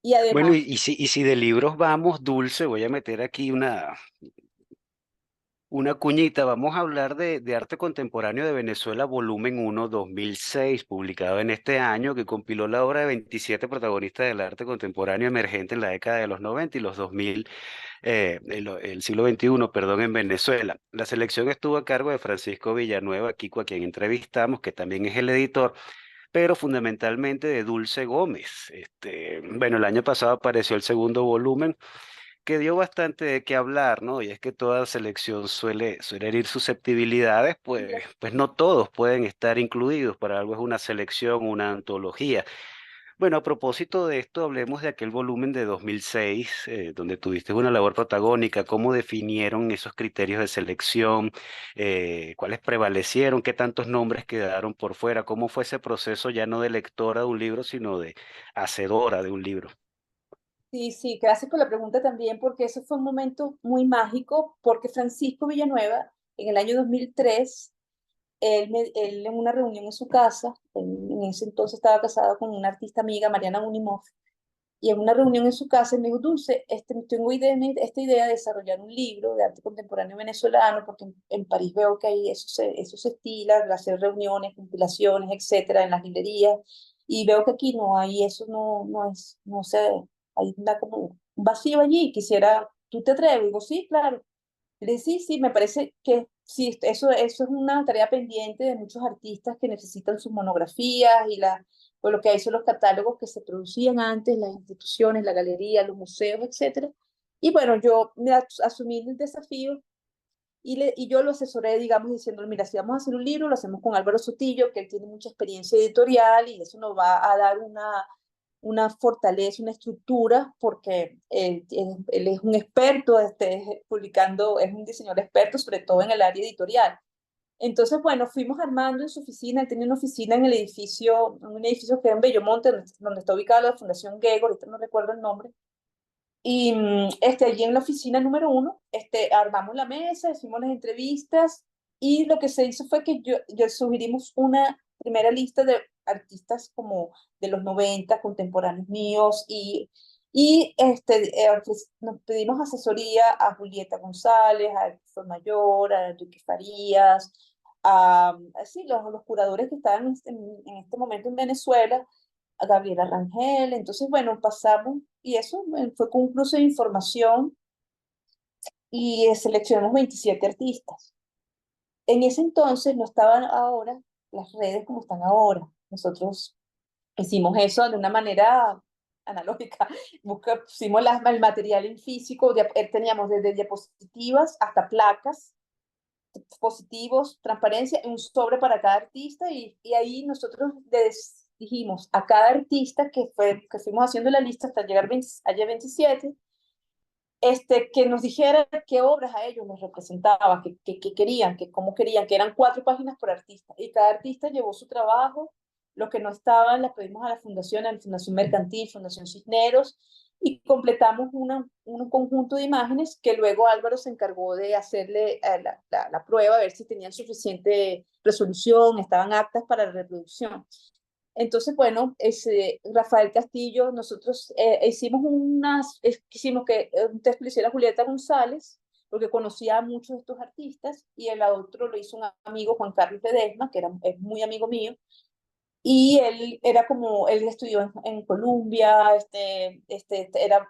Y Bueno, además, y si de libros vamos, Dulce, voy a meter aquí una cuñita. Vamos a hablar de Arte Contemporáneo de Venezuela, volumen 1, 2006, publicado en este año, que compiló la obra de 27 protagonistas del arte contemporáneo emergente en la década de los 90 y los 2000, el siglo XXI, perdón, en Venezuela. La selección estuvo a cargo de Francisco Villanueva, Kiko, a quien entrevistamos, que también es el editor, pero fundamentalmente de Dulce Gómez. Bueno, el año pasado apareció el segundo volumen que dio bastante de qué hablar, ¿no? Y es que toda selección suele herir susceptibilidades, pues no todos pueden estar incluidos. Para algo es una selección, una antología. Bueno, a propósito de esto, hablemos de aquel volumen de 2006, donde tuviste una labor protagónica. ¿Cómo definieron esos criterios de selección? ¿Cuáles prevalecieron? ¿Qué tantos nombres quedaron por fuera? ¿Cómo fue ese proceso ya no de lectora de un libro, sino de hacedora de un libro? sí, sí, gracias por la pregunta también, porque eso fue un momento muy mágico, porque Francisco Villanueva, en el año 2003, él en una reunión en su casa, en ese entonces estaba casado con una artista amiga, Mariana Unimov, y en una reunión en su casa, él me dijo, Dulce, tengo esta idea de desarrollar un libro de arte contemporáneo venezolano, porque en París veo que ahí eso se estila, hacer reuniones, compilaciones, etcétera, en las librerías, y veo que aquí no hay eso, no sé, hay como un vacío allí, quisiera, ¿tú te atreves? Y digo, sí, claro. Le dije, sí, sí, me parece que sí, eso es una tarea pendiente de muchos artistas que necesitan sus monografías pues lo que hay son los catálogos que se producían antes, las instituciones, la galería, los museos, etcétera. Y bueno, yo me asumí el desafío y yo lo asesoré, digamos, diciendo, mira, si vamos a hacer un libro, lo hacemos con Álvaro Sotillo, que él tiene mucha experiencia editorial y eso nos va a dar una fortaleza, una estructura, porque él es un experto publicando, es un diseñador experto, sobre todo en el área editorial. Entonces, bueno, fuimos armando en su oficina, él tenía una oficina en el edificio, en un edificio que es en Bellomonte, donde está ubicada la Fundación Gego, ahorita no recuerdo el nombre, y allí en la oficina número 1, armamos la mesa, hicimos las entrevistas y lo que se hizo fue que yo sugerimos una primera lista de artistas como de los 90 contemporáneos míos nos pedimos asesoría a Julieta González, a Héctor Mayor, a Enrique Farías, así los curadores que estaban en este momento en Venezuela, a Gabriela Rangel. Entonces, bueno, pasamos y eso fue con un cruce de información y seleccionamos 27 artistas. En ese entonces no estaban ahora las redes como están ahora. Nosotros hicimos eso de una manera analógica. Pusimos el material en físico, teníamos desde diapositivas hasta placas, positivos, transparencia, un sobre para cada artista y ahí nosotros les dijimos a cada artista que fuimos haciendo la lista hasta llegar a 27, que nos dijera qué obras a ellos les representaba, que querían, cómo querían, que eran 4 páginas por artista. Y cada artista llevó su trabajo, los que no estaban las pedimos a la Fundación Mercantil, Fundación Cisneros, y completamos un conjunto de imágenes que luego Álvaro se encargó de hacerle la prueba, a ver si tenían suficiente resolución, estaban aptas para la reproducción. Entonces, bueno, Rafael Castillo, nosotros quisimos que un texto lo hiciera Julieta González, porque conocía a muchos de estos artistas, y el otro lo hizo un amigo, Juan Carlos Ledesma, es muy amigo mío, y él estudió en Colombia,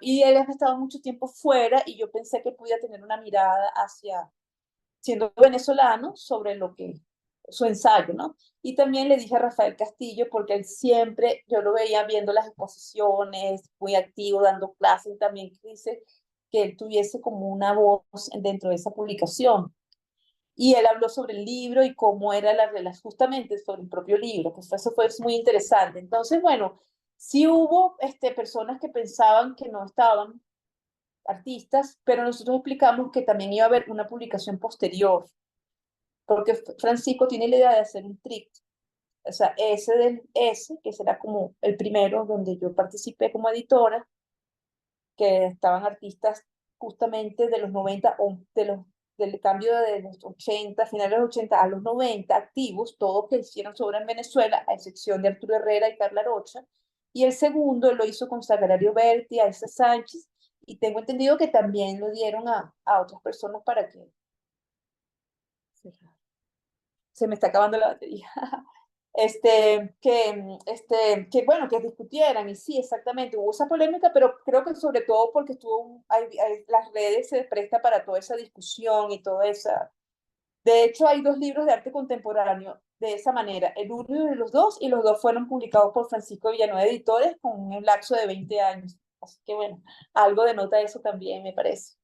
y él ha estado mucho tiempo fuera, y yo pensé que podía tener una mirada siendo venezolano, sobre su ensayo, ¿no? Y también le dije a Rafael Castillo, porque él siempre, yo lo veía viendo las exposiciones, muy activo, dando clases, y también quise que él tuviese como una voz dentro de esa publicación. Y él habló sobre el libro y cómo era la relación, justamente sobre el propio libro, que eso fue muy interesante. Entonces, bueno, sí hubo personas que pensaban que no estaban artistas, pero nosotros explicamos que también iba a haber una publicación posterior, porque Francisco tiene la idea de hacer un trick, o sea, que será como el primero donde yo participé como editora, que estaban artistas justamente de los 90, o del cambio de los 80, finales de los 80 a los 90, activos, todos que hicieron sobre en Venezuela, a excepción de Arturo Herrera y Carla Rocha. Y el segundo lo hizo con Sagrario Berti, a Elsa Sánchez, y tengo entendido que también lo dieron a otras personas para que... Se me está acabando la batería. Que bueno, que discutieran, y sí, exactamente, hubo esa polémica, pero creo que sobre todo porque las redes se presta para toda esa discusión y toda esa... De hecho, hay 2 libros de arte contemporáneo de esa manera, el uno de los dos, y los dos fueron publicados por Francisco Villanueva Editores con un lapso de 20 años. Así que bueno, algo denota eso también, me parece.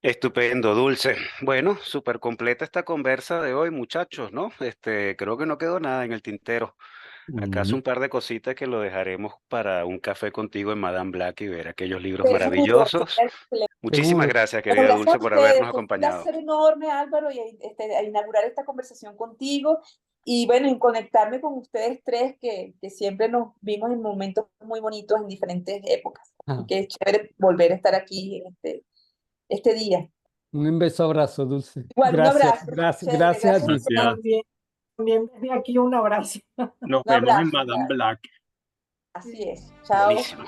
Estupendo, Dulce. Bueno, súper completa esta conversa de hoy, muchachos, ¿no? Creo que no quedó nada en el tintero. ¿Acaso un par de cositas que lo dejaremos para un café contigo en Madame Black y ver aquellos libros Seguro, maravillosos? excelente. Muchísimas Seguro. gracias, Bueno, querida gracias a Dulce, por habernos ustedes, fue un acompañado. placer enorme, Álvaro, y a inaugurar esta conversación contigo y bueno, en conectarme con ustedes tres que siempre nos vimos en momentos muy bonitos en diferentes épocas. Así Ah, que es chévere volver a estar aquí este día. un beso, abrazo, Dulce. Igual, un Gracias, abrazo. gracias, Chévere, gracias a gracias. ti. Gracias. También desde aquí un abrazo. Nos Un vemos en abrazo. Madame Black. Así es. Chao. Buenísimo.